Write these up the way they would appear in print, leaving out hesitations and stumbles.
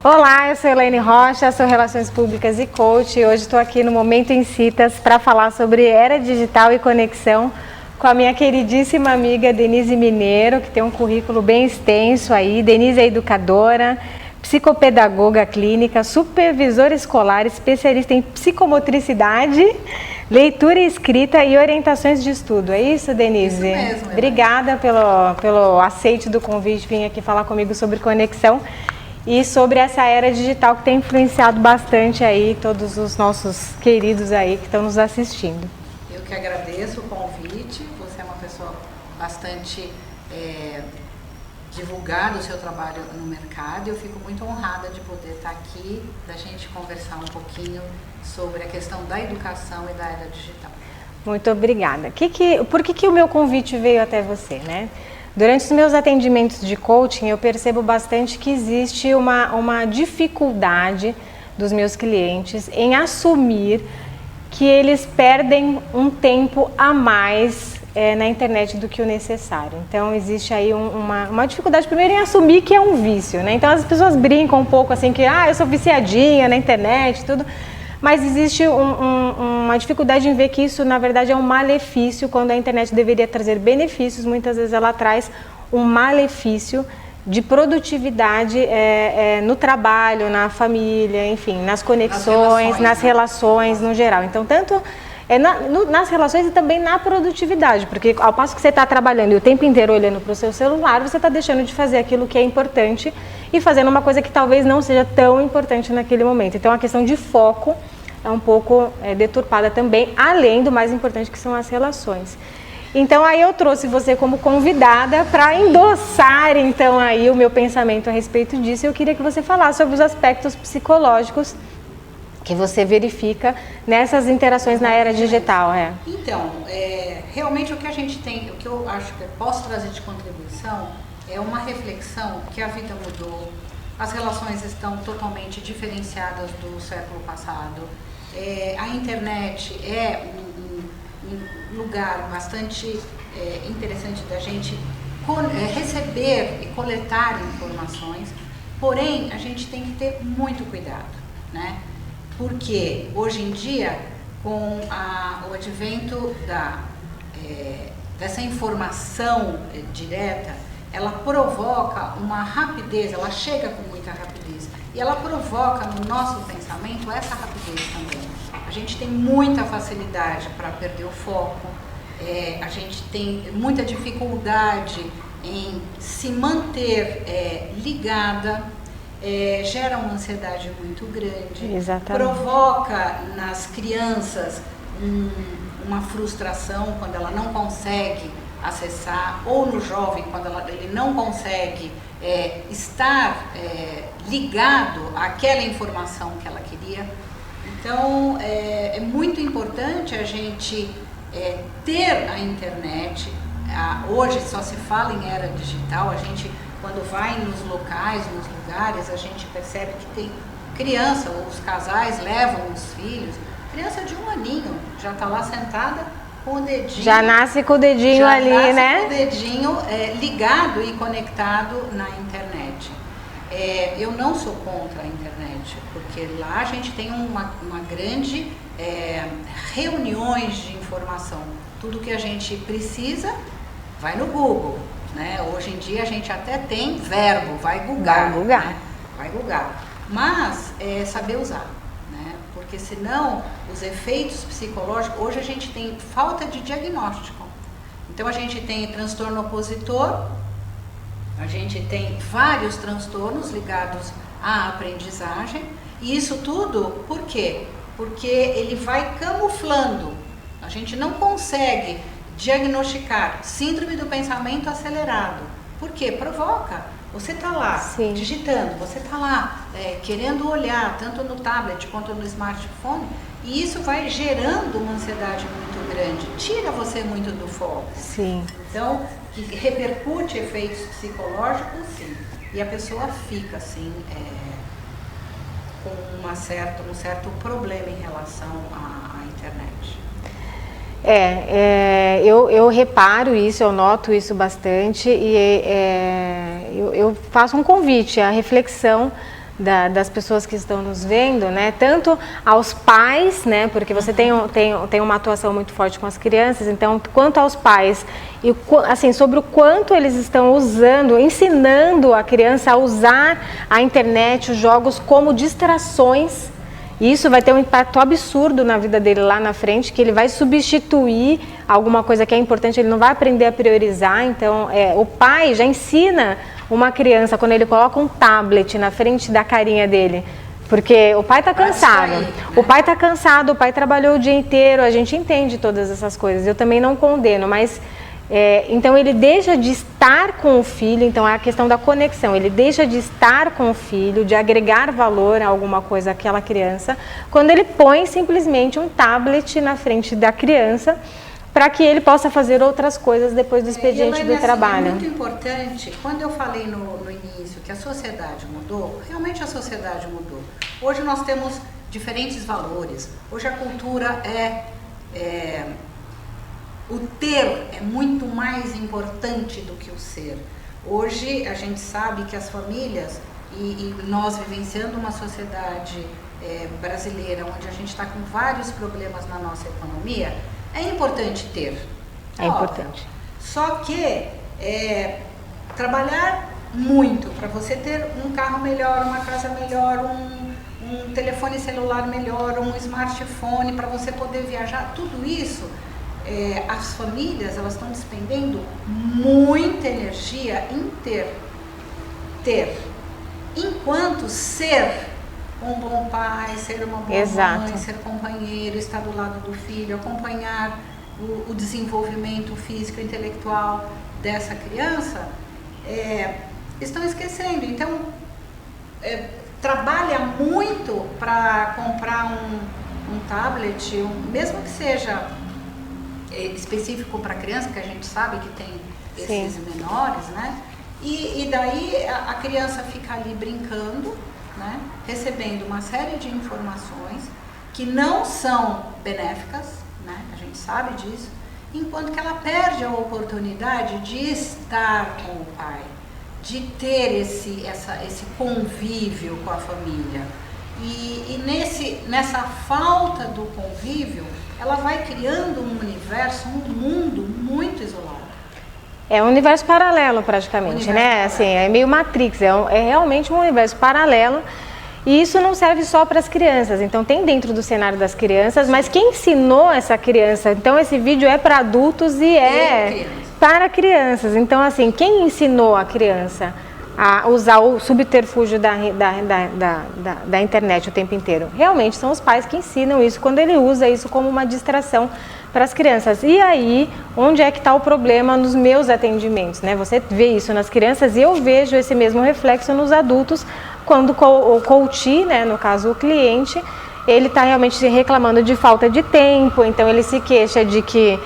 Olá, eu sou Elaine Rocha, sou Relações Públicas e Coach e hoje estou aqui no Momento em Citas para falar sobre era digital e conexão com a minha queridíssima amiga Denise Mineiro, que tem um currículo bem extenso aí. Denise é educadora, psicopedagoga clínica, supervisora escolar, especialista em psicomotricidade, leitura e escrita e orientações de estudo. É isso, Denise? Isso mesmo. Obrigada pelo aceite do convite, vir aqui falar comigo sobre conexão e sobre essa era digital que tem influenciado bastante aí todos os nossos queridos aí que estão nos assistindo. Eu que agradeço o convite, você é uma pessoa bastante divulgada o seu trabalho no mercado e eu fico muito honrada de poder estar aqui, da gente conversar um pouquinho sobre a questão da educação e da era digital. Muito obrigada. Por que o meu convite veio até você, né? Durante os meus atendimentos de coaching, eu percebo bastante que existe uma dificuldade dos meus clientes em assumir que eles perdem um tempo a mais na internet do que o necessário. Então, existe aí uma dificuldade, primeiro, em assumir que é um vício, né? Então, as pessoas brincam um pouco assim, que eu sou viciadinha na internet, tudo. Mas existe uma dificuldade em ver que isso, na verdade, é um malefício, quando a internet deveria trazer benefícios. Muitas vezes ela traz um malefício de produtividade no trabalho, na família, enfim, nas conexões, nas relações no geral. Então, tanto nas relações e também na produtividade, porque ao passo que você está trabalhando e o tempo inteiro olhando para o seu celular, você está deixando de fazer aquilo que é importante e fazendo uma coisa que talvez não seja tão importante naquele momento. Então, a questão de foco é um pouco deturpada também, além do mais importante que são as relações. Então, aí eu trouxe você como convidada para endossar, então, aí o meu pensamento a respeito disso. Eu queria que você falasse sobre os aspectos psicológicos que você verifica nessas interações na era digital. Então, realmente o que a gente tem, o que eu acho que eu posso trazer de contribuição é uma reflexão que a vida mudou, as relações estão totalmente diferenciadas do século passado, a internet é um lugar bastante interessante da gente receber e coletar informações, porém a gente tem que ter muito cuidado, né? Porque hoje em dia, com o advento dessa informação direta, ela provoca uma rapidez, ela chega com muita rapidez e ela provoca no nosso pensamento essa rapidez também. A gente tem muita facilidade para perder o foco, a gente tem muita dificuldade em se manter ligada, gera uma ansiedade muito grande. Exatamente. Provoca nas crianças uma frustração quando ela não consegue acessar, ou no jovem quando ele não consegue estar ligado àquela informação que ela queria. Então é muito importante a gente ter a internet. Hoje só se fala em era digital, a gente quando vai nos locais, nos lugares, a gente percebe que tem criança, ou os casais levam os filhos, criança de 1 aninho, já está lá sentada com o dedinho. Já nasce com o dedinho ali, né? Já nasce com o dedinho ligado e conectado na internet. Eu não sou contra a internet, porque lá a gente tem uma grande reuniões de informação. Tudo que a gente precisa, vai no Google. Né? Hoje em dia a gente até tem verbo, vai googar. Né? Vai googar. Mas saber usar, né? Porque senão os efeitos psicológicos, hoje a gente tem falta de diagnóstico. Então a gente tem transtorno opositor, a gente tem vários transtornos ligados à aprendizagem, e isso tudo por quê? Porque ele vai camuflando, a gente não consegue diagnosticar síndrome do pensamento acelerado. Por quê? Provoca. Você está lá digitando, você está lá querendo olhar tanto no tablet quanto no smartphone e isso vai gerando uma ansiedade muito grande, tira você muito do foco. Sim. Então, que repercute efeitos psicológicos, sim. E a pessoa fica assim com um certo problema em relação à internet. Eu reparo isso, eu noto isso bastante e eu faço um convite à reflexão das pessoas que estão nos vendo, né? Tanto aos pais, né? Porque você tem uma atuação muito forte com as crianças, então, quanto aos pais, e assim, sobre o quanto eles estão usando, ensinando a criança a usar a internet, os jogos como distrações. E isso vai ter um impacto absurdo na vida dele lá na frente, que ele vai substituir alguma coisa que é importante, ele não vai aprender a priorizar. Então, o pai já ensina uma criança, quando ele coloca um tablet na frente da carinha dele, porque o pai está cansado, o pai está cansado, o pai trabalhou o dia inteiro, a gente entende todas essas coisas, eu também não condeno, mas... então ele deixa de estar com o filho, então é a questão da conexão, ele deixa de estar com o filho, de agregar valor a alguma coisa àquela criança, quando ele põe simplesmente um tablet na frente da criança, para que ele possa fazer outras coisas depois do expediente do trabalho. É muito importante, quando eu falei no início que a sociedade mudou, realmente a sociedade mudou. Hoje nós temos diferentes valores, hoje a cultura o ter é muito mais importante do que o ser. Hoje a gente sabe que as famílias, e nós vivenciando uma sociedade brasileira, onde a gente está com vários problemas na nossa economia, é importante ter. É importante. Só que trabalhar muito para você ter um carro melhor, uma casa melhor, um telefone celular melhor, um smartphone para você poder viajar, tudo isso... as famílias, elas estão despendendo muita energia em ter, enquanto ser um bom pai, ser uma boa mãe, ser companheiro, estar do lado do filho, acompanhar o desenvolvimento físico e intelectual dessa criança, estão esquecendo. Então, trabalha muito para comprar um tablet, mesmo que seja específico para criança, que a gente sabe que tem esses menores, né? E daí a criança fica ali brincando, né? Recebendo uma série de informações que não são benéficas, né? A gente sabe disso, enquanto que ela perde a oportunidade de estar com o pai, de ter esse convívio com a família. E nessa falta do convívio, ela vai criando um universo, um mundo muito isolado. É um universo paralelo praticamente, né? Assim, é meio Matrix, é realmente um universo paralelo. E isso não serve só para as crianças, então tem dentro do cenário das crianças, mas quem ensinou essa criança? Então esse vídeo é para adultos e para crianças. Então assim, quem ensinou a criança a usar o subterfúgio da internet o tempo inteiro? Realmente são os pais que ensinam isso, quando ele usa isso como uma distração para as crianças. E aí, onde é que está o problema nos meus atendimentos, né? Você vê isso nas crianças e eu vejo esse mesmo reflexo nos adultos, quando o coach, né, no caso o cliente, ele está realmente reclamando de falta de tempo, então ele se queixa de que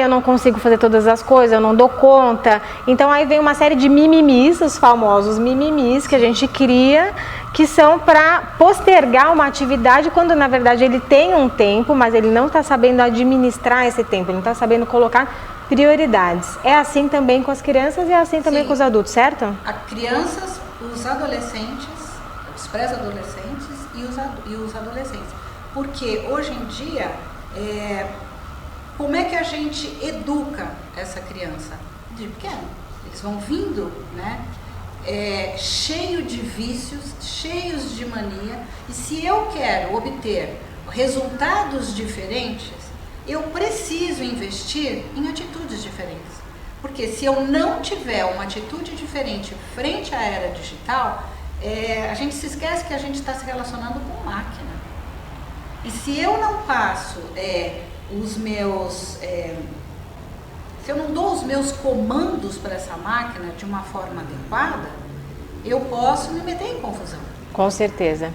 eu não consigo fazer todas as coisas, eu não dou conta. Então aí vem uma série de mimimis, os famosos mimimis que a gente cria, que são para postergar uma atividade quando na verdade ele tem um tempo, mas ele não está sabendo administrar esse tempo, ele não está sabendo colocar prioridades. É assim também com as crianças e é assim também com os adultos, certo? As crianças, os adolescentes, os pré-adolescentes e os adolescentes. Porque hoje em dia, como é que a gente educa essa criança? De pequeno. Eles vão vindo, né? Cheio de vícios, cheios de mania. E se eu quero obter resultados diferentes, eu preciso investir em atitudes diferentes. Porque se eu não tiver uma atitude diferente frente à era digital, a gente se esquece que a gente está se relacionando com máquina. E se eu não passo se eu não dou os meus comandos para essa máquina de uma forma adequada, eu posso me meter em confusão. Com certeza.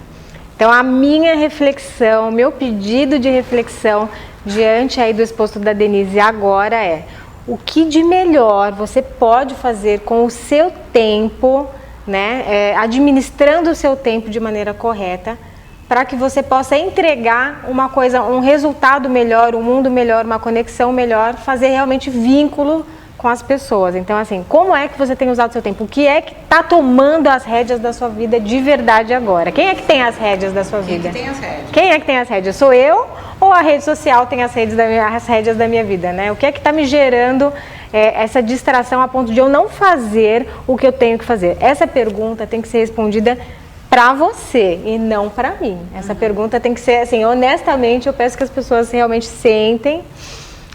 Então a minha reflexão, meu pedido de reflexão diante aí do exposto da Denise agora o que de melhor você pode fazer com o seu tempo, né, administrando o seu tempo de maneira correta, para que você possa entregar uma coisa, um resultado melhor, um mundo melhor, uma conexão melhor, fazer realmente vínculo com as pessoas. Então, assim, como é que você tem usado o seu tempo? O que é que está tomando as rédeas da sua vida de verdade agora? Quem é que tem as rédeas da sua vida? Quem é que tem as rédeas? Quem é que tem as rédeas? Sou eu ou a rede social tem as rédeas da minha vida, né? O que é que está me gerando essa distração a ponto de eu não fazer o que eu tenho que fazer? Essa pergunta tem que ser respondida para você e não para mim. Essa pergunta tem que ser, assim, honestamente, eu peço que as pessoas realmente sentem,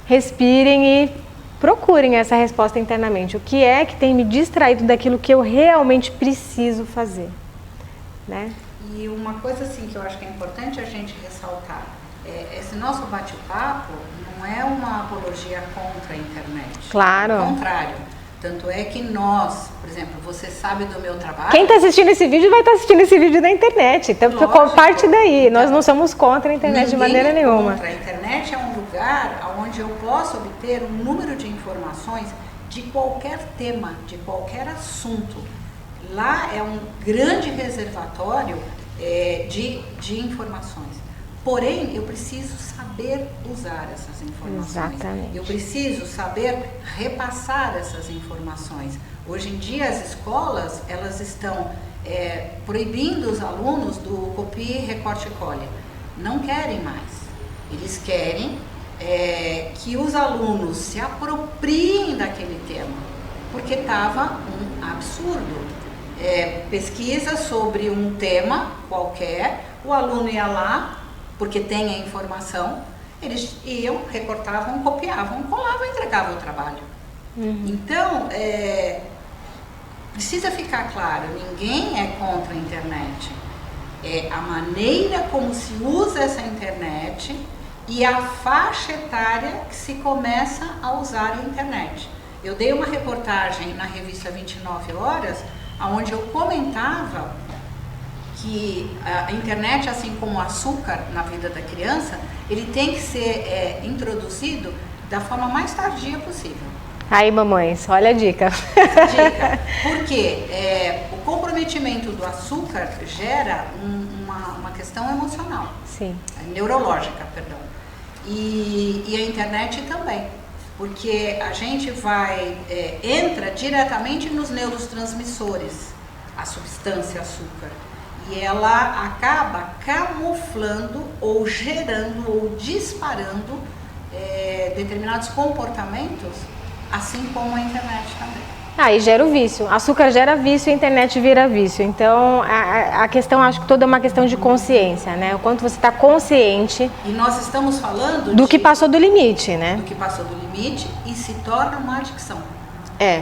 respirem e procurem essa resposta internamente. O que é que tem me distraído daquilo que eu realmente preciso fazer, né? E uma coisa assim que eu acho que é importante a gente ressaltar, esse nosso bate-papo não é uma apologia contra a internet. Claro. Ao contrário. Tanto é que nós, por exemplo, você sabe do meu trabalho... Quem está assistindo esse vídeo vai estar assistindo esse vídeo na internet. Então, parte daí. Então, nós não somos contra a internet de maneira nenhuma. A internet é um lugar onde eu posso obter um número de informações de qualquer tema, de qualquer assunto. Lá é um grande reservatório de informações. Porém, eu preciso saber usar essas informações. Exatamente. Eu preciso saber repassar essas informações. Hoje em dia, as escolas, elas estão proibindo os alunos do copie, recorte e colhe. Não querem mais. Eles querem que os alunos se apropriem daquele tema, porque estava um absurdo. Pesquisa sobre um tema qualquer, o aluno ia lá, porque tem a informação, eles iam, recortavam, copiavam, colavam e entregavam o trabalho. Então, precisa ficar claro, ninguém é contra a internet. É a maneira como se usa essa internet e a faixa etária que se começa a usar a internet. Eu dei uma reportagem na revista 29 Horas, onde eu comentava que a internet, assim como o açúcar na vida da criança, ele tem que ser introduzido da forma mais tardia possível. Aí, mamães, olha a dica. Porque o comprometimento do açúcar gera uma questão emocional. Sim. Neurológica, perdão. E a internet também. Porque a gente entra diretamente nos neurotransmissores, a substância açúcar. E ela acaba camuflando ou gerando ou disparando determinados comportamentos, assim como a internet também. E gera o vício. Açúcar gera vício e a internet vira vício. Então, a questão, acho que toda é uma questão de consciência, né? O quanto você está consciente... E nós estamos falando do que passou do limite, né? Do que passou do limite e se torna uma adicção.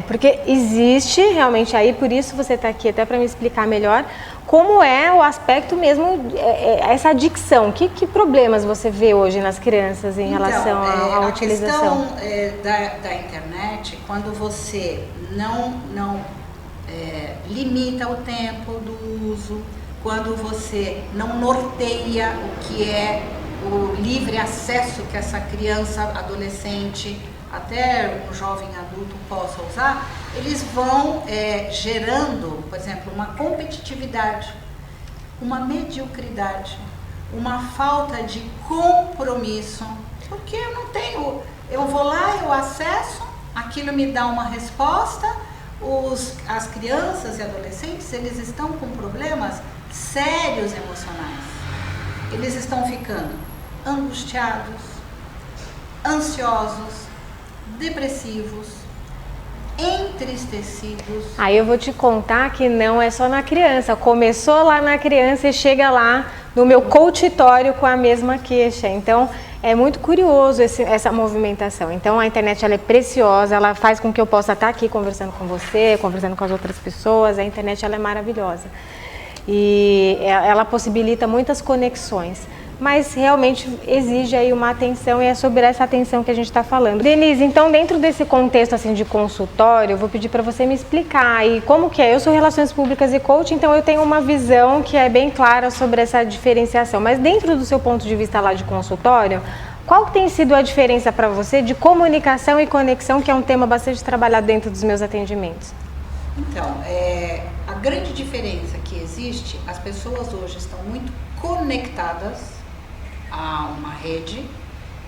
Porque existe realmente aí, por isso você está aqui até para me explicar melhor como é o aspecto mesmo, essa adicção. Que problemas você vê hoje nas crianças em relação à utilização? A questão da internet, quando você não limita o tempo do uso, quando você não norteia o que é o livre acesso que essa criança, adolescente, até um jovem adulto possa usar, eles vão gerando, por exemplo, uma competitividade, uma mediocridade, uma falta de compromisso, porque eu vou lá, eu acesso, aquilo me dá uma resposta. As crianças e adolescentes, eles estão com problemas sérios emocionais, eles estão ficando angustiados, ansiosos, depressivos, entristecidos. Aí eu vou te contar que não é só na criança. Começou lá na criança e chega lá no meu consultório com a mesma queixa. Então, é muito curioso essa movimentação. Então, a internet ela é preciosa, ela faz com que eu possa estar aqui conversando com você, conversando com as outras pessoas. A internet ela é maravilhosa. E ela possibilita muitas conexões. Mas realmente exige aí uma atenção e é sobre essa atenção que a gente está falando. Denise, então dentro desse contexto assim de consultório, eu vou pedir para você me explicar aí como que é. Eu sou Relações Públicas e Coaching, então eu tenho uma visão que é bem clara sobre essa diferenciação. Mas dentro do seu ponto de vista lá de consultório, qual tem sido a diferença para você de comunicação e conexão, que é um tema bastante trabalhado dentro dos meus atendimentos? Então, a grande diferença que existe, as pessoas hoje estão muito conectadas a uma rede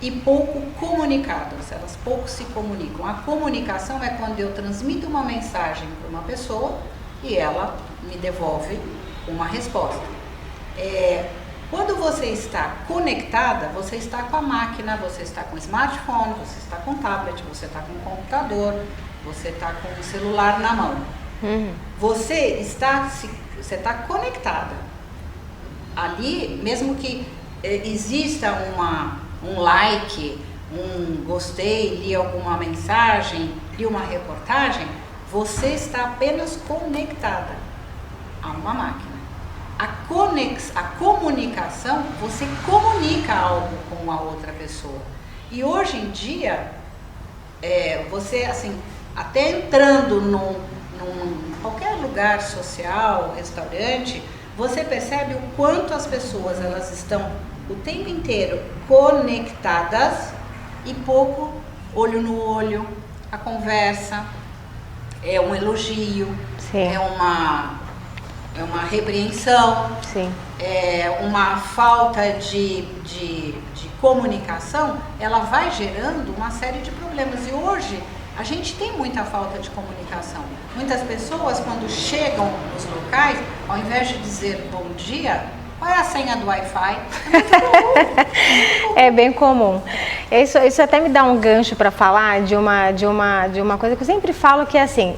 e pouco comunicadas, elas pouco se comunicam. A comunicação é quando eu transmito uma mensagem para uma pessoa e ela me devolve uma resposta. Quando você está conectada, você está com a máquina, você está com o smartphone, você está com o tablet, você está com o computador, você está com o celular na mão. Você está conectada. Ali, mesmo que exista um like, um gostei, li alguma mensagem, li uma reportagem, você está apenas conectada a uma máquina. A comunicação, você comunica algo com a outra pessoa. E hoje em dia, você, assim, até entrando num qualquer lugar social, restaurante, você percebe o quanto as pessoas elas estão o tempo inteiro conectadas e pouco olho no olho, a conversa, é um elogio, Sim. é uma repreensão, Sim. é uma falta de comunicação, ela vai gerando uma série de problemas. E hoje a gente tem muita falta de comunicação. Muitas pessoas, quando chegam nos locais, ao invés de dizer bom dia, qual é a senha do Wi-Fi? É bem comum. Isso até me dá um gancho para falar de uma coisa que eu sempre falo, que é assim,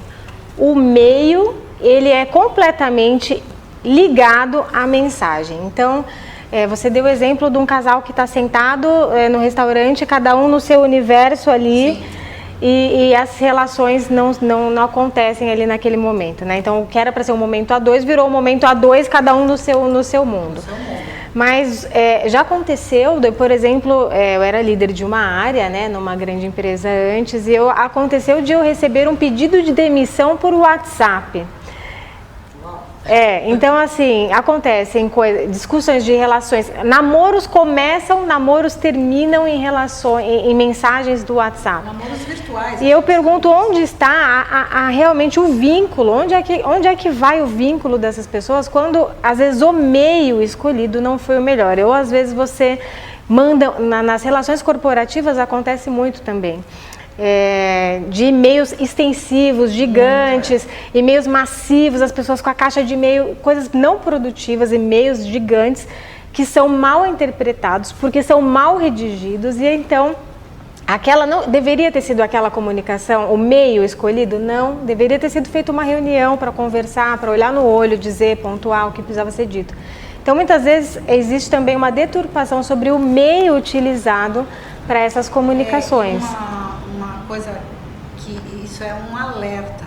o meio, ele é completamente ligado à mensagem. Então, você deu o exemplo de um casal que está sentado no restaurante, cada um no seu universo ali. E as relações não acontecem ali naquele momento, né? Então, o que era para ser um momento a dois, virou um momento a dois, cada um no seu mundo. Mas já aconteceu, por exemplo, eu era líder de uma área, né, numa grande empresa antes, e aconteceu de eu receber um pedido de demissão por WhatsApp. Então assim, acontecem discussões de relações, namoros começam, namoros terminam em mensagens do WhatsApp. Namoros virtuais. E eu pergunto onde está realmente o vínculo, onde é que vai o vínculo dessas pessoas quando às vezes o meio escolhido não foi o melhor. Ou às vezes você manda, nas relações corporativas acontece muito também. De e-mails extensivos, gigantes, e-mails massivos, as pessoas com a caixa de e-mail, coisas não produtivas, e-mails gigantes que são mal interpretados porque são mal redigidos, e então aquela não deveria ter sido aquela comunicação, o meio escolhido, não, deveria ter sido feita uma reunião para conversar, para olhar no olho, dizer, pontuar o que precisava ser dito. Então muitas vezes existe também uma deturpação sobre o meio utilizado para essas comunicações. Uma coisa que isso é um alerta.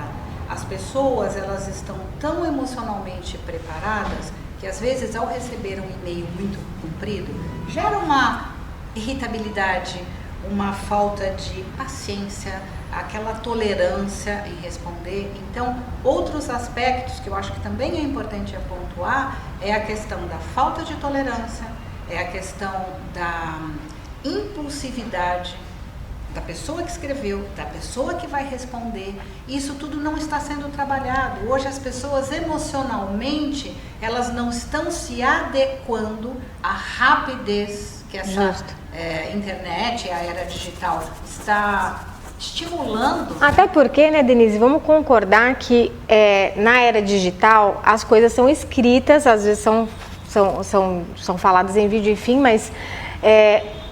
As pessoas, elas estão tão emocionalmente preparadas que às vezes ao receber um e-mail muito comprido, gera uma irritabilidade, uma falta de paciência, aquela tolerância em responder. Então, outros aspectos que eu acho que também é importante pontuar é a questão da falta de tolerância, é a questão da impulsividade da pessoa que escreveu, da pessoa que vai responder. Isso tudo não está sendo trabalhado. Hoje as pessoas emocionalmente, elas não estão se adequando à rapidez que essa internet, a era digital está estimulando. Até porque, né, Denise, vamos concordar que na era digital as coisas são escritas, às vezes são faladas em vídeo, enfim, mas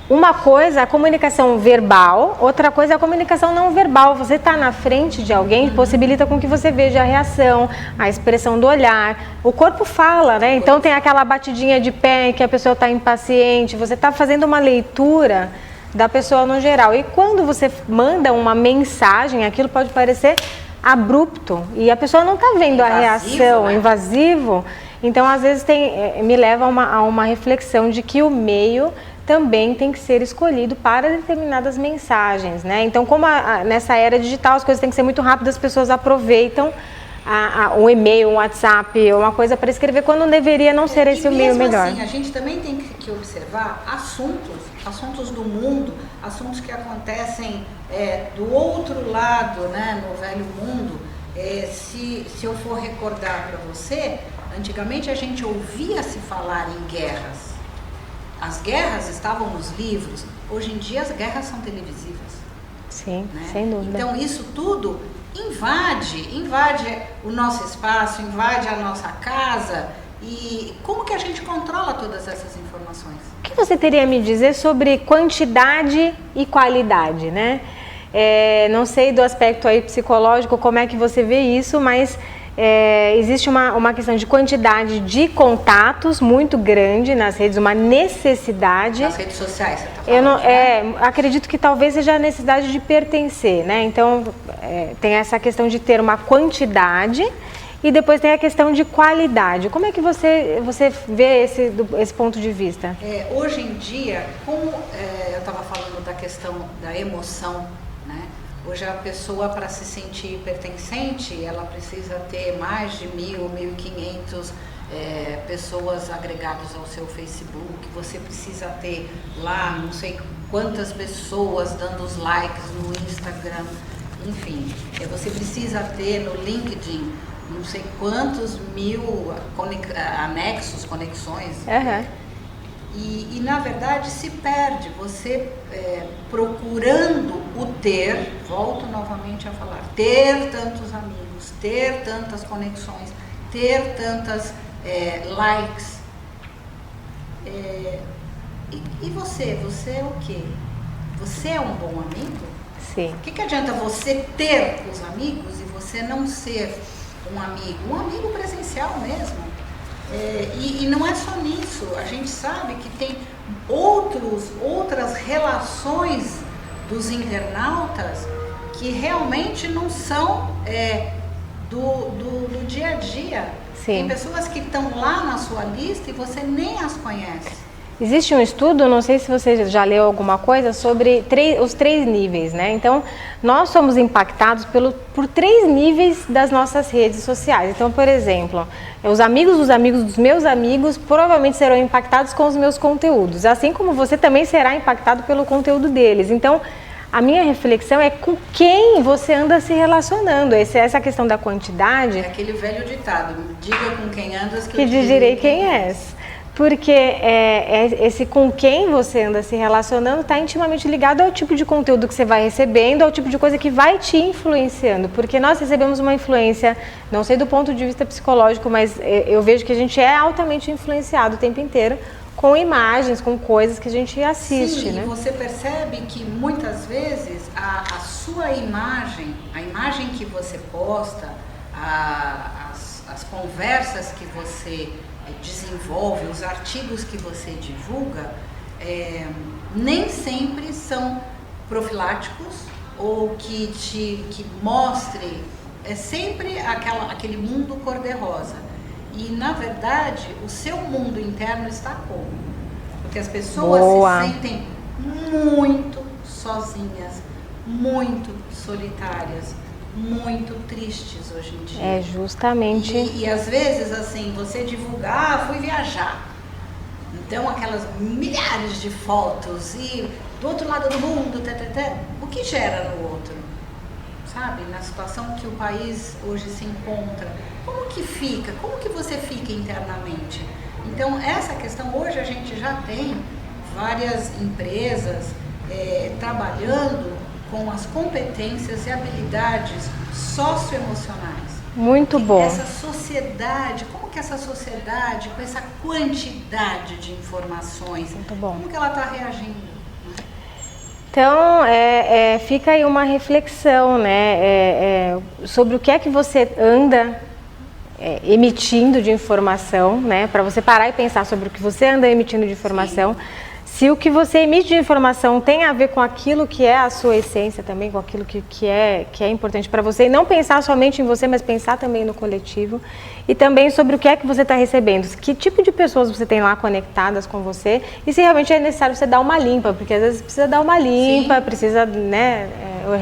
uma coisa é a comunicação verbal, outra coisa é a comunicação não verbal. Você está na frente de alguém, possibilita com que você veja a reação, a expressão do olhar. O corpo fala, né? Então tem aquela batidinha de pé que a pessoa está impaciente, você está fazendo uma leitura da pessoa no geral. E quando você manda uma mensagem, aquilo pode parecer abrupto e a pessoa não está vendo a reação, né? Invasivo. Então, às vezes, me leva a uma reflexão de que o meio também tem que ser escolhido para determinadas mensagens, né? Então, como nessa era digital as coisas têm que ser muito rápidas, as pessoas aproveitam um e-mail, um WhatsApp, uma coisa para escrever, quando deveria não ser esse o meio melhor. Assim, a gente também tem que observar assuntos do mundo, assuntos que acontecem do outro lado, né, no velho mundo. Se eu for recordar para você, antigamente a gente ouvia se falar em guerras. As guerras estavam nos livros. hoje em dia as guerras são televisivas. Sim, né? sem dúvida. Então isso tudo invade o nosso espaço, invade a nossa casa. E como que a gente controla todas essas informações? O que você teria a me dizer sobre quantidade e qualidade, né? Não sei do aspecto aí psicológico como é que você vê isso, mas existe uma questão de quantidade de contatos muito grande nas redes, uma necessidade. Nas redes sociais, você está falando? Acredito que talvez seja a necessidade de pertencer, né? Então, tem essa questão de ter uma quantidade e depois tem a questão de qualidade. Como é que você vê esse ponto de vista? Hoje em dia, como eu estava falando da questão da emoção, né? Hoje a pessoa, para se sentir pertencente, ela precisa ter mais de 1.000 ou 1.500 pessoas agregadas ao seu Facebook. Você precisa ter lá não sei quantas pessoas dando os likes no Instagram. Enfim, você precisa ter no LinkedIn não sei quantos mil anexos, conexões. Uhum. E na verdade se perde, você procurando o ter, volto novamente a falar, ter tantos amigos, ter tantas conexões, ter tantas likes. E você é o quê? Você é um bom amigo? Sim. O que adianta você ter os amigos e você não ser um amigo presencial mesmo? E não é só nisso, a gente sabe que tem outras relações dos internautas que realmente não são do dia a dia. Sim. Tem pessoas que estão lá na sua lista e você nem as conhece. Existe um estudo, não sei se você já leu alguma coisa, sobre os 3 níveis, né? Então, nós somos impactados por 3 níveis das nossas redes sociais. Então, por exemplo, os amigos dos amigos dos meus amigos provavelmente serão impactados com os meus conteúdos, assim como você também será impactado pelo conteúdo deles. Então, a minha reflexão é com quem você anda se relacionando. Essa questão da quantidade... É aquele velho ditado, diga com quem andas que eu te direi quem és. Porque esse com quem você anda se relacionando está intimamente ligado ao tipo de conteúdo que você vai recebendo, ao tipo de coisa que vai te influenciando. Porque nós recebemos uma influência, não sei do ponto de vista psicológico, mas eu vejo que a gente é altamente influenciado o tempo inteiro com imagens, com coisas que a gente assiste. Sim, né? E você percebe que muitas vezes a sua imagem, a imagem que você posta, as conversas que você desenvolve, os artigos que você divulga, nem sempre são profiláticos ou que mostre sempre aquele mundo cor-de-rosa. E na verdade o seu mundo interno está como? Porque as pessoas se sentem muito sozinhas, muito solitárias, muito tristes hoje em dia. Justamente. E às vezes, assim, você divulgar, fui viajar. Então, aquelas milhares de fotos e do outro lado do mundo, o que gera no outro? Sabe? Na situação que o país hoje se encontra, como que fica? Como que você fica internamente? Então, essa questão, hoje a gente já tem várias empresas trabalhando com as competências e habilidades socioemocionais. Muito bom. Essa sociedade, como que essa sociedade, com essa quantidade de informações, como que ela está reagindo? Então, fica aí uma reflexão, né, sobre o que é que você anda emitindo de informação, né, para você parar e pensar sobre o que você anda emitindo de informação. Sim. Se o que você emite de informação tem a ver com aquilo que é a sua essência também, com aquilo que é importante para você, e não pensar somente em você, mas pensar também no coletivo, e também sobre o que é que você está recebendo, que tipo de pessoas você tem lá conectadas com você, e se realmente é necessário você dar uma limpa, porque às vezes precisa dar uma limpa, Sim. precisa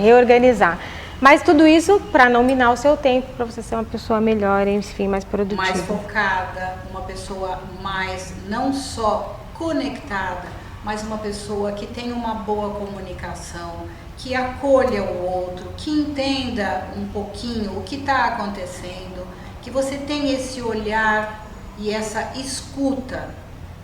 reorganizar. Mas tudo isso para não minar o seu tempo, para você ser uma pessoa melhor, enfim, mais produtiva. Mais focada, uma pessoa mais, não só conectada, mas uma pessoa que tem uma boa comunicação, que acolha o outro, que entenda um pouquinho o que está acontecendo, que você tenha esse olhar e essa escuta,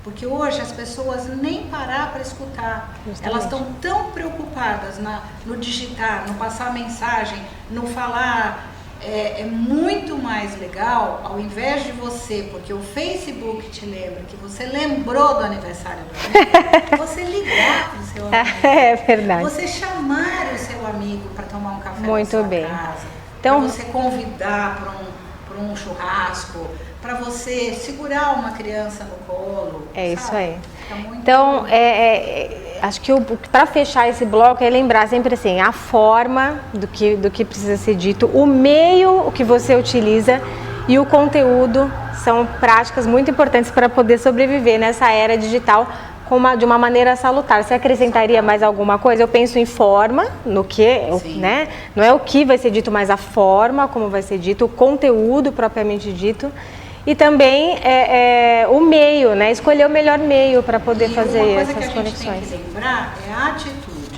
Porque hoje as pessoas nem parar para escutar. Justamente. Elas estão tão preocupadas no digitar, no passar mensagem, no falar. É muito mais legal, ao invés de você, porque o Facebook te lembra que você lembrou do aniversário do amigo, você ligar para o seu amigo. É verdade. Você chamar o seu amigo para tomar um café muito na sua bem. casa. Então, para você convidar para um churrasco, para você segurar uma criança no colo. É isso aí. Muito... Então, acho que para fechar esse bloco é lembrar sempre assim, a forma do que precisa ser dito, o meio que você utiliza e o conteúdo são práticas muito importantes para poder sobreviver nessa era digital de uma maneira salutar. Você acrescentaria mais alguma coisa? Eu penso em forma, no que, né? Não é o que vai ser dito, mas a forma como vai ser dito, o conteúdo propriamente dito. E também o meio, né? Escolher o melhor meio para poder fazer essas conexões. Uma coisa que a gente tem que lembrar é a atitude.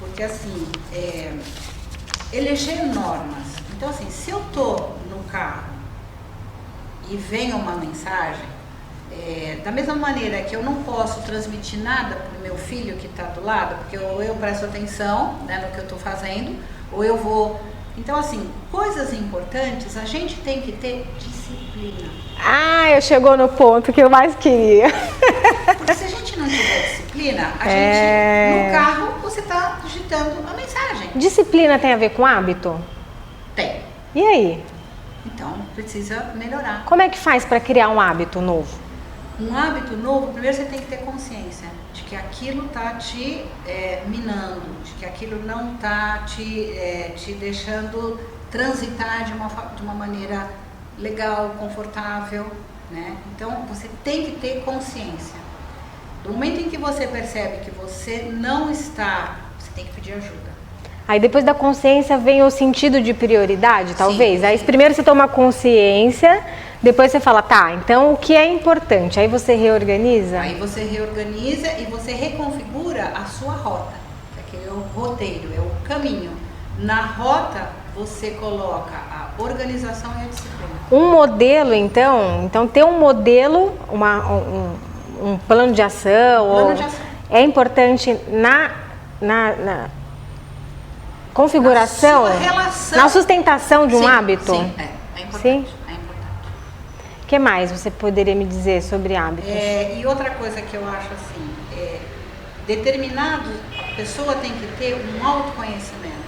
Porque assim, eleger normas. Então assim, se eu estou no carro e vem uma mensagem, da mesma maneira que eu não posso transmitir nada para o meu filho que está do lado, porque ou eu presto atenção, né, no que eu estou fazendo, ou eu vou... Então, assim, coisas importantes, a gente tem que ter disciplina. Eu chegou no ponto que eu mais queria. Porque se a gente não tiver disciplina, a gente, no carro, você está digitando a mensagem. Disciplina tem a ver com hábito? Tem. E aí? Então, precisa melhorar. Como é que faz para criar um hábito novo? Um hábito novo, primeiro você tem que ter consciência de que aquilo está te minando, de que aquilo não está te deixando transitar de uma maneira legal, confortável, né? Então, você tem que ter consciência. Do momento em que você percebe que você não está, você tem que pedir ajuda. Aí depois da consciência vem o sentido de prioridade, talvez? Sim. Aí primeiro você toma consciência, depois você fala, tá, então o que é importante? Aí você reorganiza? Aí você reorganiza e você reconfigura a sua rota. Que é o roteiro, é o caminho. Na rota, você coloca a organização e a disciplina. Um modelo, então ter um modelo, um plano de ação, plano de ação. É importante na configuração, na sua relação, na sustentação de um hábito? Sim, é importante. Sim? O que mais você poderia me dizer sobre hábitos? E outra coisa que eu acho assim, a pessoa tem que ter um autoconhecimento.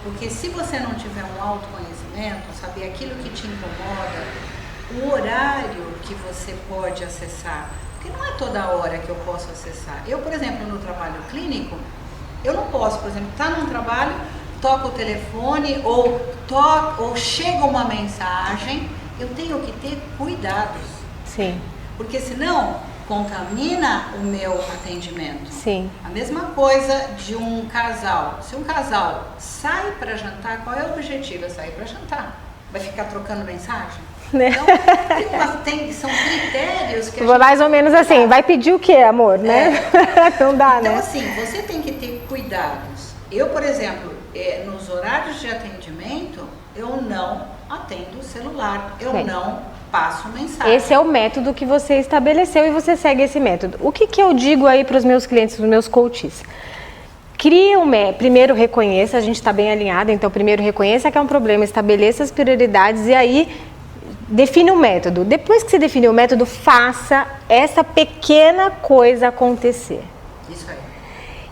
Porque se você não tiver um autoconhecimento, saber aquilo que te incomoda, o horário que você pode acessar, porque não é toda hora que eu posso acessar. Eu, por exemplo, no trabalho clínico, eu não posso, por exemplo, estar num trabalho, toco o telefone ou chega uma mensagem, eu tenho que ter cuidados. Sim. Porque senão contamina o meu atendimento. Sim. A mesma coisa de um casal. Se um casal sai para jantar, qual é o objetivo? É sair para jantar. Vai ficar trocando mensagem? Então, são critérios que a gente... Mais ou menos assim, vai pedir o quê, amor, né? Não dá, então, né? assim, você tem que ter cuidados. Eu, por exemplo, nos horários de atendimento, eu não atendo o celular, eu não passo mensagem. Esse é o método que você estabeleceu e você segue esse método. O que eu digo aí para os meus clientes, os meus coaches? Primeiro reconheça, a gente está bem alinhado, então primeiro reconheça que é um problema, estabeleça as prioridades e aí define o método. Depois que você definir o método, faça essa pequena coisa acontecer. Isso aí.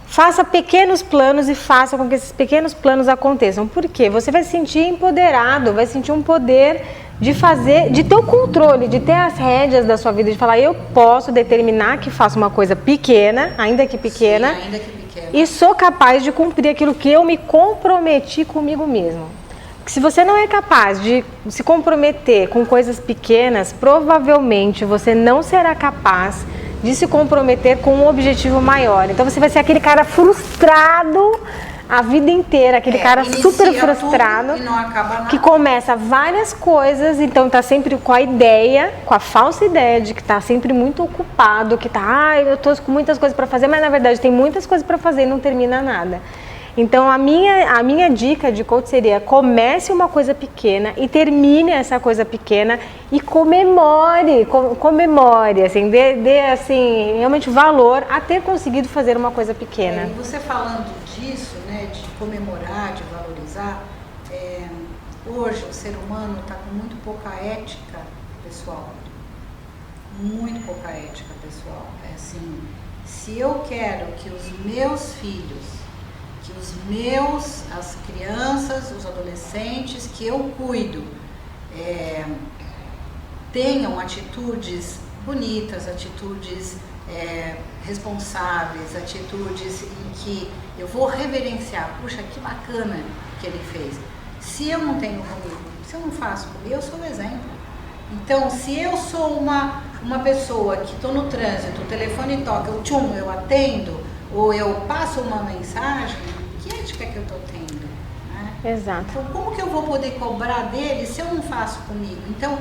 Faça pequenos planos e faça com que esses pequenos planos aconteçam. Por quê? Você vai se sentir empoderado, vai sentir um poder de fazer, de ter o controle, de ter as rédeas da sua vida, de falar, eu posso determinar que faço uma coisa pequena, ainda que pequena, sim, ainda que pequena, e sou capaz de cumprir aquilo que eu me comprometi comigo mesmo. Porque se você não é capaz de se comprometer com coisas pequenas, provavelmente você não será capaz de se comprometer com um objetivo maior. Então você vai ser aquele cara frustrado a vida inteira, aquele cara super frustrado, e não acaba nada, que começa várias coisas, então tá sempre com a ideia, com a falsa ideia de que tá sempre muito ocupado, que tá, eu tô com muitas coisas para fazer, mas na verdade tem muitas coisas para fazer e não termina nada. Então a minha dica de coach seria: comece uma coisa pequena e termine essa coisa pequena e comemore, assim, dê assim, realmente valor a ter conseguido fazer uma coisa pequena. E você falando disso, né, de comemorar, de valorizar, hoje o ser humano está com muito pouca ética pessoal. Muito pouca ética pessoal. É assim, se eu quero que os meus filhos, as crianças, os adolescentes que eu cuido, tenham atitudes bonitas, atitudes responsáveis, atitudes em que eu vou reverenciar, puxa, que bacana que ele fez. Se eu não tenho comigo, se eu não faço comigo, eu sou o exemplo. Então, se eu sou uma pessoa que estou no trânsito, o telefone toca, eu atendo, ou eu passo uma mensagem, que ética que eu estou tendo? Né? Exato. Então, como que eu vou poder cobrar dele se eu não faço comigo? Então,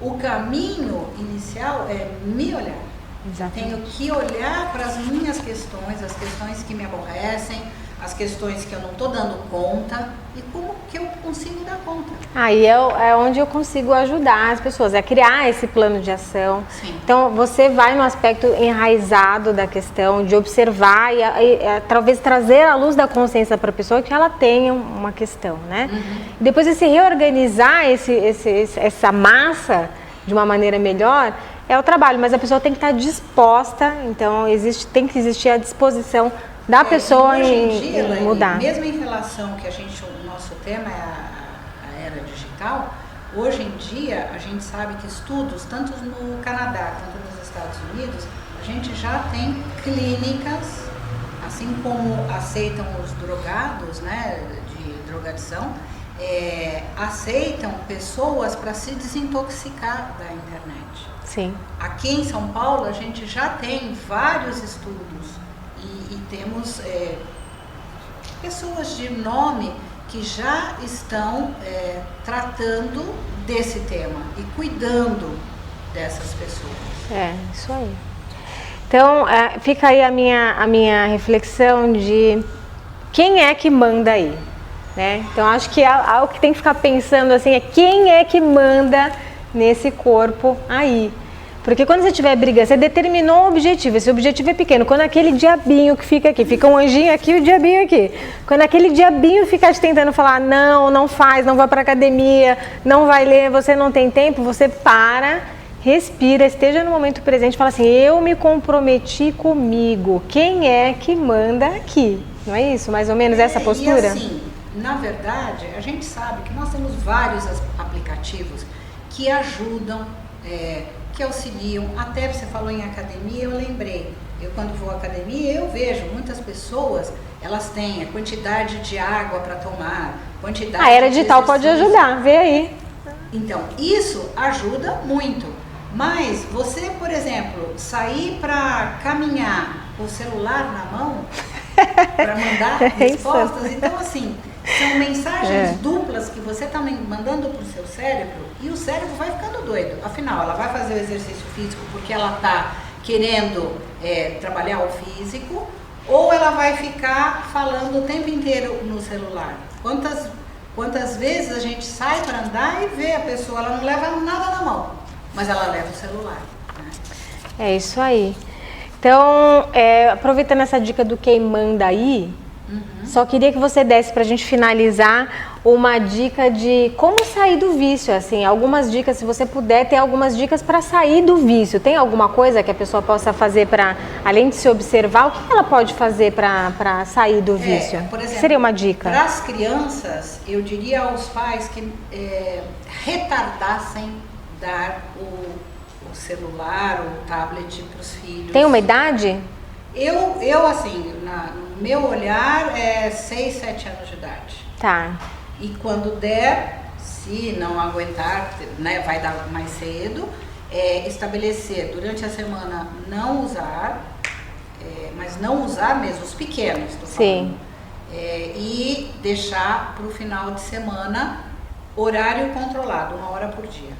o caminho inicial é me olhar. Exatamente. Tenho que olhar para as minhas questões, as questões que me aborrecem, as questões que eu não estou dando conta e como que eu consigo dar conta. Aí é onde eu consigo ajudar as pessoas, é criar esse plano de ação. Sim. Então você vai no aspecto enraizado da questão, de observar e talvez trazer à luz da consciência para a pessoa que ela tenha uma questão, né? Uhum. Depois de se reorganizar essa massa de uma maneira melhor, é o trabalho, mas a pessoa tem que estar disposta, então tem que existir a disposição da pessoa em mudar. Mesmo em relação que o nosso tema é a era digital, hoje em dia a gente sabe que estudos, tanto no Canadá quanto nos Estados Unidos, a gente já tem clínicas, assim como aceitam os drogados, né, de drogadição, aceitam pessoas para se desintoxicar da internet. Sim. Aqui em São Paulo a gente já tem vários estudos e temos pessoas de nome que já estão tratando desse tema e cuidando dessas pessoas. Isso aí. Então, fica aí a minha reflexão de quem é que manda aí, né? Então, acho que algo que tem que ficar pensando assim é quem é que manda nesse corpo aí. Porque quando você tiver briga, você determinou um objetivo, esse objetivo é pequeno. Quando aquele diabinho que fica aqui, fica um anjinho aqui e o diabinho aqui. Quando aquele diabinho fica te tentando falar, não faz, não vai pra academia, não vai ler, você não tem tempo, você para, respira, esteja no momento presente e fala assim, eu me comprometi comigo. Quem é que manda aqui? Não é isso? Mais ou menos essa postura? E assim, na verdade, a gente sabe que nós temos vários aplicativos que ajudam, que auxiliam. Até você falou em academia, eu lembrei. Eu quando vou à academia, eu vejo muitas pessoas, elas têm a quantidade de água para tomar, quantidade a era digital pode ajudar, vê aí. Então, isso ajuda muito. Mas você, por exemplo, sair para caminhar com o celular na mão, para mandar respostas, então assim, são mensagens duplas que você está mandando para o seu cérebro e o cérebro vai ficando doido. Afinal, ela vai fazer o exercício físico porque ela está querendo trabalhar o físico, ou ela vai ficar falando o tempo inteiro no celular. Quantas vezes a gente sai para andar e vê a pessoa, ela não leva nada na mão, mas ela leva o celular. Né? É isso aí. Então, aproveitando essa dica do quem manda aí, só queria que você desse pra gente finalizar uma dica de como sair do vício, assim, algumas dicas, se você puder ter algumas dicas para sair do vício. Tem alguma coisa que a pessoa possa fazer para, além de se observar, o que ela pode fazer para sair do vício? Por exemplo, seria uma dica? Para as crianças, eu diria aos pais que retardassem dar o celular ou o tablet para os filhos. Tem uma idade? Eu assim, no meu olhar, 6, 7 anos de idade. Tá. E quando der, se não aguentar, né, vai dar mais cedo, estabelecer durante a semana não usar, mas não usar mesmo, os pequenos, tô falando. Sim. E deixar para o final de semana horário controlado, 1 hora por dia.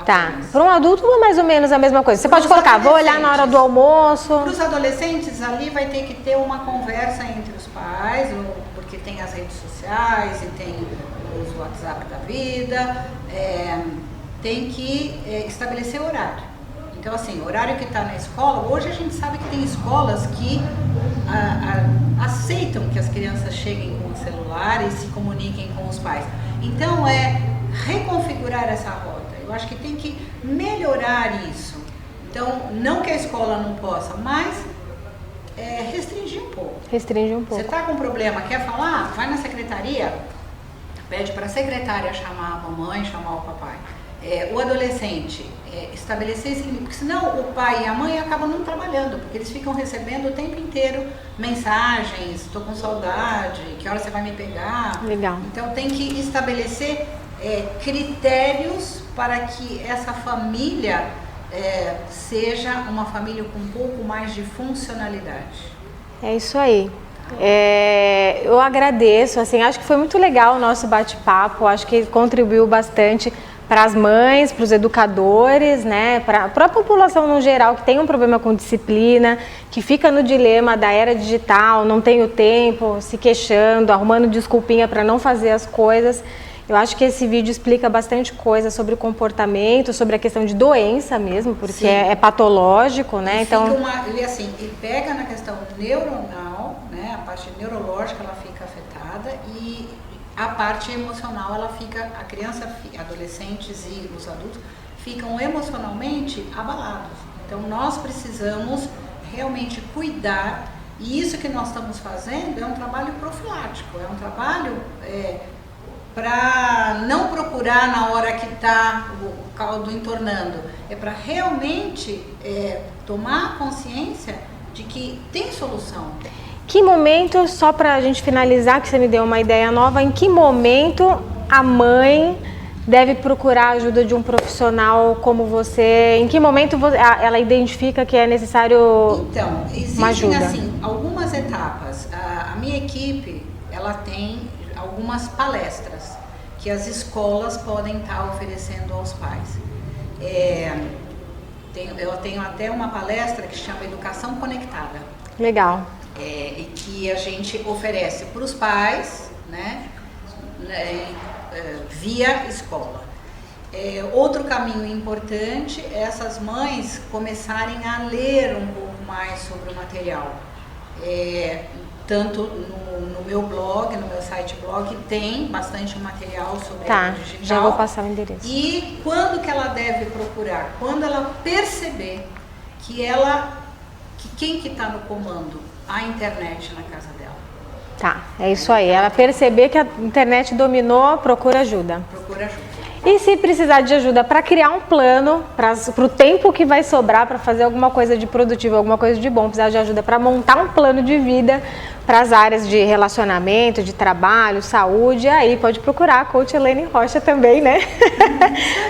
Tá. Para um adulto é mais ou menos a mesma coisa. Você pode colocar, vou olhar na hora do almoço. Para os adolescentes, ali vai ter que ter uma conversa entre os pais, porque tem as redes sociais e tem os WhatsApp da vida. Tem que estabelecer horário. Então, assim, horário que está na escola, hoje a gente sabe que tem escolas que aceitam que as crianças cheguem com o celular e se comuniquem com os pais. Então, reconfigurar essa rota. Eu acho que tem que melhorar isso. Então, não que a escola não possa, mas restringir um pouco. Restringir um pouco. Você está com um problema, quer falar? Vai na secretaria, pede para a secretária chamar a mamãe, chamar o papai. O adolescente, estabelecer esse limite, porque senão o pai e a mãe acabam não trabalhando, porque eles ficam recebendo o tempo inteiro mensagens, estou com saudade, que hora você vai me pegar. Legal. Então tem que estabelecer critérios para que essa família seja uma família com um pouco mais de funcionalidade. É isso aí. Eu agradeço, assim, acho que foi muito legal o nosso bate-papo, acho que contribuiu bastante para as mães, para os educadores, né, para a população no geral que tem um problema com disciplina, que fica no dilema da era digital, não tem o tempo, se queixando, arrumando desculpinha para não fazer as coisas. Eu acho que esse vídeo explica bastante coisa sobre o comportamento, sobre a questão de doença mesmo, porque é patológico, né? Então, ele pega na questão neuronal, né? A parte neurológica ela fica afetada e a parte emocional ela fica, a criança, adolescentes e os adultos ficam emocionalmente abalados. Então nós precisamos realmente cuidar, e isso que nós estamos fazendo é um trabalho profilático, é um trabalho para não procurar na hora que está o caldo entornando, é para realmente tomar consciência de que tem solução. Que momento, só para a gente finalizar, que você me deu uma ideia nova, em que momento a mãe deve procurar a ajuda de um profissional como você? Em que momento ela identifica que é necessário uma ajuda? Então, existem assim, algumas etapas. A minha equipe, ela tem algumas palestras que as escolas podem estar oferecendo aos pais. Eu tenho até uma palestra que chama Educação Conectada. Legal. E que a gente oferece para os pais, né, via escola. Outro caminho importante é essas mães começarem a ler um pouco mais sobre o material. Tanto no meu blog, no meu site blog, tem bastante material sobre a digital. Já vou passar o endereço. E quando que ela deve procurar? Quando ela perceber que quem que está no comando? A internet na casa dela. Tá, é isso aí. Ela perceber que a internet dominou, procura ajuda. Procura ajuda. E se precisar de ajuda para criar um plano, para o tempo que vai sobrar para fazer alguma coisa de produtivo, alguma coisa de bom, precisar de ajuda para montar um plano de vida para as áreas de relacionamento, de trabalho, saúde, aí pode procurar a coach Elaine Rocha também, né?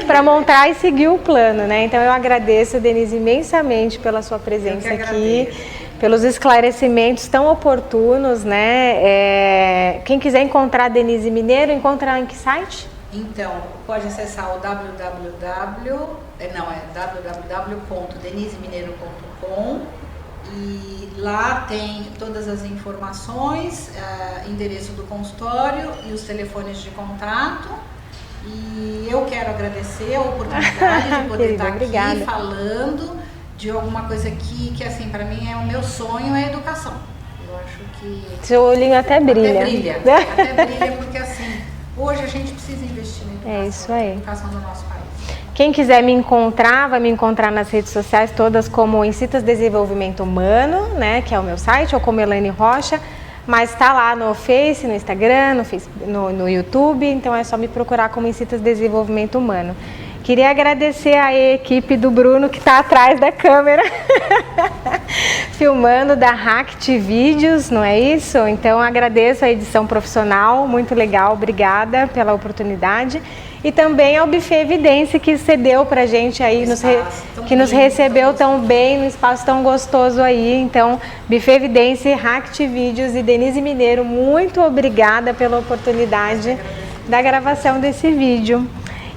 Para montar e seguir o plano, né? Então eu agradeço, Denise, imensamente pela sua presença aqui, pelos esclarecimentos tão oportunos, né? Quem quiser encontrar a Denise Mineiro, encontra em que site? Então, pode acessar o www.denisemineiro.com e lá tem todas as informações, endereço do consultório e os telefones de contato. E eu quero agradecer a oportunidade de poder estar aqui falando de alguma coisa que assim, para mim é o meu sonho, é a educação. Eu acho que... Seu olhinho até brilha. Até brilha, porque assim, hoje a gente precisa investir na educação, isso aí. Educação do nosso país. Quem quiser me encontrar, vai me encontrar nas redes sociais todas como Incitas Desenvolvimento Humano, né, que é o meu site, ou como Elaine Rocha, mas está lá no Face, no Instagram, no YouTube, então é só me procurar como Incitas Desenvolvimento Humano. Queria agradecer a equipe do Bruno que está atrás da câmera, filmando da Hacked Vídeos, não é isso? Então agradeço a edição profissional, muito legal, obrigada pela oportunidade. E também ao Buffet Evidência que cedeu pra gente aí, que nos recebeu tão bem, num espaço tão gostoso aí. Então, Buffet Evidência, Hacked Vídeos e Denise Mineiro, muito obrigada pela oportunidade da gravação desse vídeo.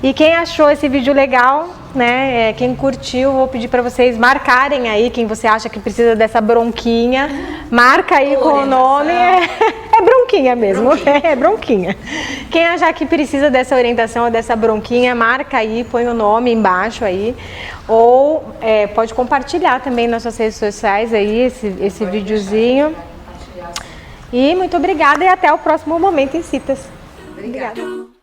E quem achou esse vídeo legal, né? Quem curtiu, vou pedir para vocês marcarem aí quem você acha que precisa dessa bronquinha. Marca aí com o nome. É bronquinha mesmo, é bronquinha. Quem achar que precisa dessa orientação ou dessa bronquinha, marca aí, põe o nome embaixo aí. Ou pode compartilhar também nas suas redes sociais aí esse videozinho. E muito obrigada e até o próximo Momento em Citas. Obrigada.